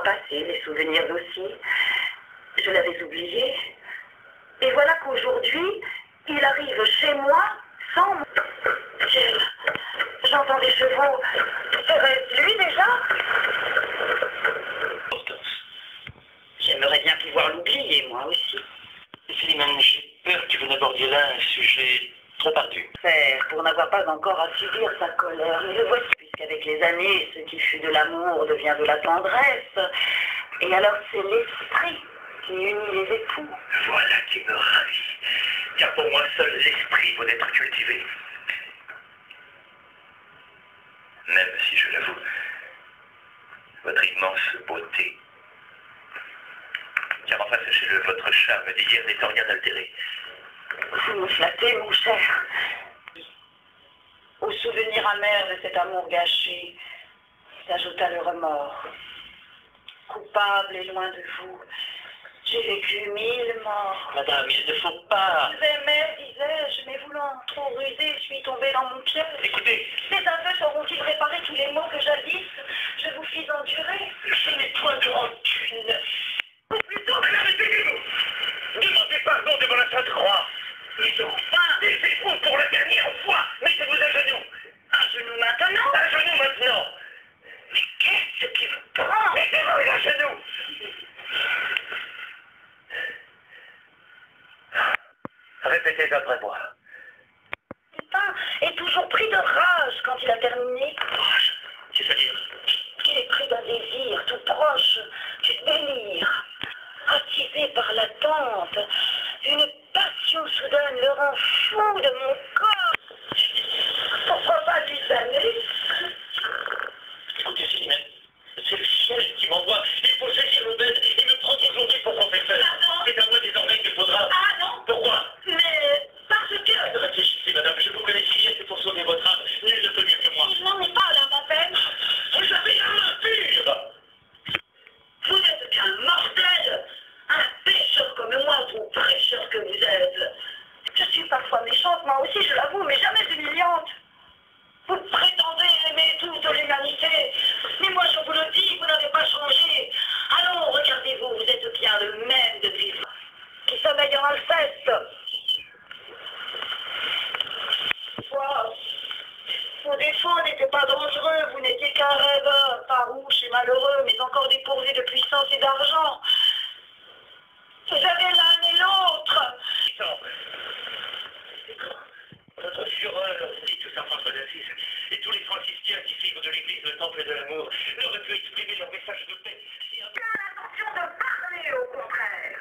passé, mes souvenirs aussi. Je l'avais oublié. Et voilà qu'aujourd'hui, il arrive chez moi sans... Tiens, j'entends des chevaux. Serait-ce lui déjà? J'aimerais bien pouvoir l'oublier, moi aussi. Slimane, j'ai peur que vous n'abordiez là un sujet trop ardu. Faire pour n'avoir pas encore à subir sa colère. Mais le voici, puisqu'avec les années, ce qui fut de l'amour devient de la tendresse. Et alors c'est l'esprit qui unit les époux. Voilà qui me ravit. Car pour moi seul l'esprit peut être cultivé. Même si je l'avoue, votre immense beauté. Car enfin, sachez-le, votre charme d'hier n'est en rien altéré. Vous me flattez, mon cher. Au souvenir amer de cet amour gâché, s'ajouta le remords. Coupable et loin de vous, j'ai vécu 1000 morts. Madame, il ne faut pas... Je vous aimais, disais-je, mais voulant trop ruser, je suis tombée dans mon piège. Écoutez, Ces aveux sauront-ils réparer tous les maux que jadis je vous fis endurer? je n'ai point de rancune. Ou plutôt, arrêtez-vous. Demandez pardon devant la Sainte Croix. Et enfin, laissez-vous pour la dernière fois. Mettez-vous à genoux. À genoux maintenant? À genoux maintenant. Mais qu'est-ce qui vous prend? Mettez-vous à genoux. Répétez après moi. Lupin est toujours pris de rage quand il a terminé. Rage, c'est-à-dire? Il est pris d'un désir tout proche du délire. Attisé par l'attente, une passion soudaine le rend fou de mon corps. Pourquoi pas 10 années? Écoutez, Slimane, c'est le ciel qui m'envoie. Il faut saisir l'aubaine et me prendre aujourd'hui pour confesseur. C'est à moi désormais qu'il faudra. Ah non. Pourquoi? Mais parce que... Réfléchissez, madame, je vous connais si bien, c'est pour sauver votre âme. Nul ne peut mieux que moi. je n'en ai pas là, ma peine. Vous avez la main pure. Vous êtes bien mortel. Un pécheur comme moi, vous prêcheur que vous êtes. Je suis parfois méchante, moi aussi, je l'avoue, mais jamais humiliante. Vous prétendez aimer toute l'humanité. Mais moi, je vous le dis, vous n'avez pas changé. Allons, regardez-vous, vous êtes bien le même depuis qui sommeille en Alceste. Vos défauts n'étaient pas dangereux, vous n'étiez qu'un rêveur, farouche et malheureux, mais encore dépourvu de puissance et d'argent. Vous avez l'un et l'autre. Notre fureur, dit tout Saint François d'Assise, et tous les franciscains qui suivent de l'Église le temple de l'amour, n'auraient pu exprimer leur message de paix si un... L'intention de parler, au contraire.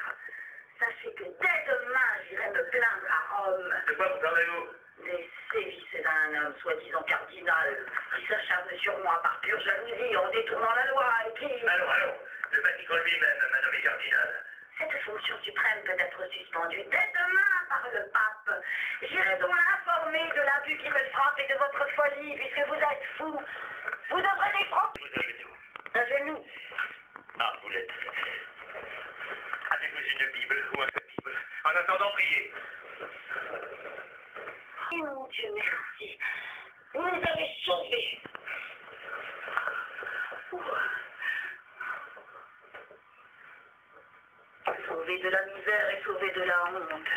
Sachez que dès demain, j'irai me plaindre à Rome. De quoi vous parlez-vous? Des sévices d'un homme soi-disant cardinal qui s'acharne sur moi par pure jalousie en détournant la loi et qui... Allons, le Vatican lui-même, madame le cardinal. Cette fonction suprême peut être suspendue dès demain par le pape. J'irai donc l'informer de l'abus qui me frappe et de votre folie, puisque vous êtes fou. Vous devrez les prendre Vous agenez-vous. à genoux. Ah, vous l'êtes. Avez-vous une Bible ou un Bible? En attendant, priez. Et mon Dieu, merci. Vous nous avez sauvés. Sauvés de la misère et sauvés de la honte.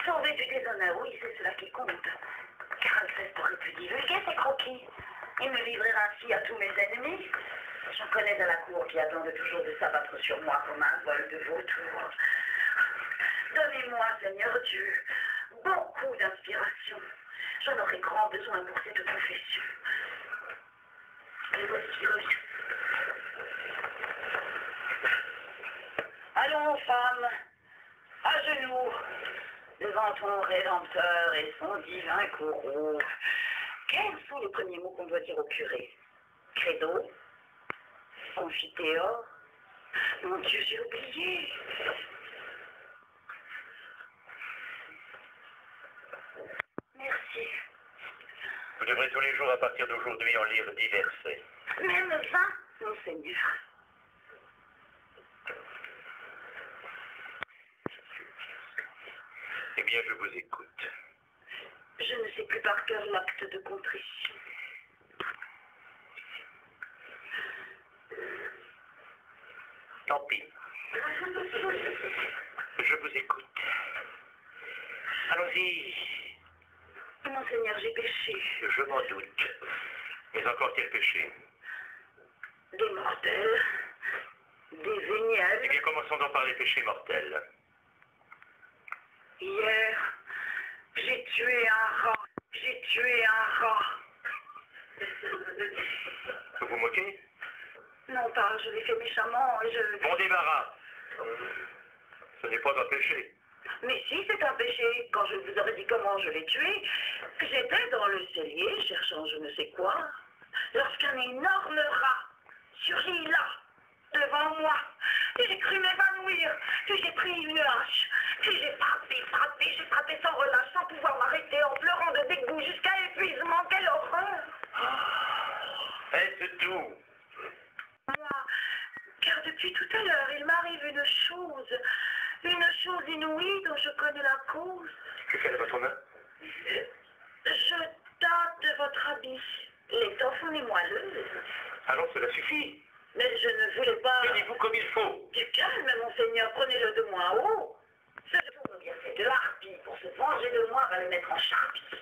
Sauvés du déshonneur, oui, c'est cela qui compte. Car Alceste aurait pu divulguer ses croquis et me livrer ainsi à tous mes ennemis. J'en connais à la cour qui attendent toujours de s'abattre sur moi comme un vol de vautours. Donnez-moi, Seigneur Dieu, beaucoup d'inspiration. J'en aurai grand besoin pour cette confession. Et voici revenu. Allons, femmes, à genoux, devant ton Rédempteur et son divin courroux. Quels sont les premiers mots qu'on doit dire au curé? Credo? Amphithéor? Mon Dieu, j'ai oublié. Merci. Vous devrez tous les jours, à partir d'aujourd'hui, en lire 10 versets. Même 20, monseigneur. Eh bien, je vous écoute. Je ne sais plus par cœur l'acte de contrition. Tant pis. Je vous écoute. Allons-y. Monseigneur, j'ai péché. Je m'en doute. Mais encore quel péché? Des mortels. Des véniels. Eh bien, commençons donc par les péchés mortels. Hier, j'ai tué un rat. J'ai tué un rat. Vous vous moquez? Non pas, je l'ai fait méchamment et je... Bon débarras. Ce n'est pas un péché. Mais si, c'est un péché. Quand je vous aurais dit comment je l'ai tué, j'étais dans le cellier cherchant je ne sais quoi, lorsqu'un énorme rat surgit là, devant moi. Et j'ai cru m'évanouir. Puis j'ai pris une hache. Puis j'ai frappé sans relâche, sans pouvoir m'arrêter, en pleurant de dégoût jusqu'à épuisement. Quelle horreur! Est-ce tout? Moi, car depuis tout à l'heure, il m'arrive une chose inouïe dont je connais la cause. Que fait votre main? Je tâte de votre habit. L'étoffe en est moelleuse. Allons, cela suffit. Mais je ne voulais pas... Tenez-vous comme il faut. Du calme, monseigneur, prenez-le de moi en haut. Ce tour bien fait de harpie. Pour se venger de moi, va le mettre en charpie.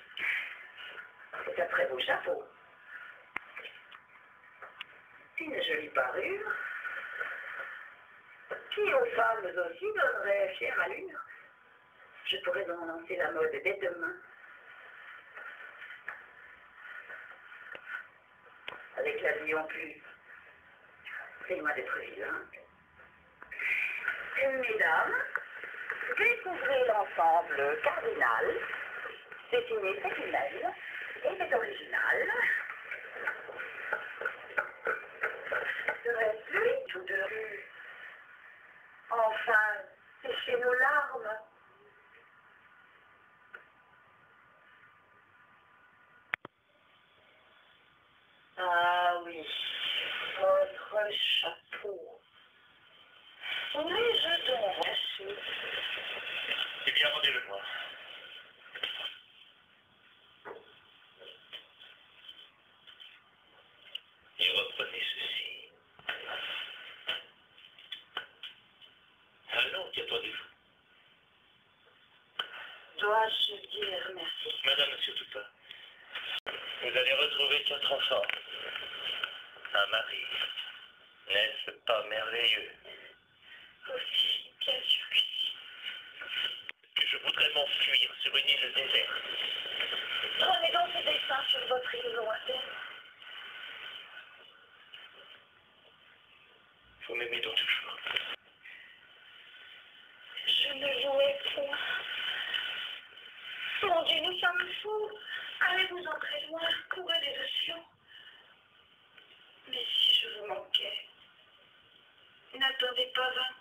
C'est un très beau chapeau. Une jolie parure, qui aux femmes aussi donnerait fière allure. Je pourrais donc lancer la mode dès demain. Avec la vie en plus. C'est-moi d'être vilain. Mesdames, découvrez l'ensemble cardinal. C'est signé Séquinel et c'est original. Serait-ce lui, tout de rue? Enfin, séchez nos larmes. Ah oui, votre chapeau. Mais je dois lâcher. Eh bien, rendez-le moi. Et reprenez ceci. Allons, qu'attendez-vous? Dois-je dire merci? Madame, surtout pas. Vous allez retrouver 4 enfants. Un mari. N'est-ce pas merveilleux? Oui, bien sûr que si. Que je voudrais m'enfuir sur une île déserte. Prenez donc ce dessin sur votre île lointaine. Vous m'aimez donc toujours. Je ne jouais point. Mon Dieu, nous sommes fous. Allez-vous-en très loin, courez des océans. Mais si je vous manquais, n'attendez pas 20